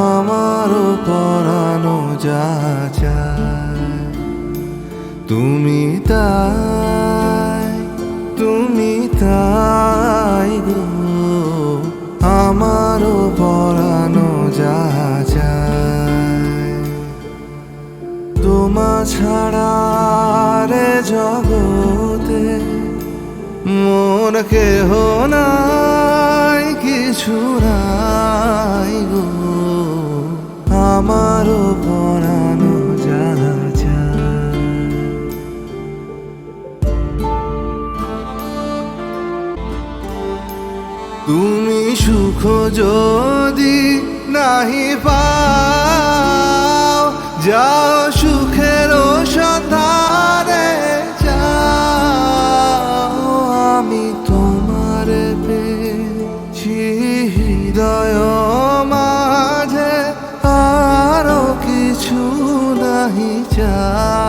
আমারও পরানো যা চায় তুমি তাই গো। আমারও পরানো যা চায় তোমা ছাড়া রে জগতে মন কেহ নাই, কিছু নাই গো। আমারও পরানো যা চায়। তুমি সুখ যদি নাহি পাও, যাও সুখের সন্ধানে যাও। আমি তোমার পেয়েছি হৃদয় মাঝে, আরো কিছু নাহি চাই।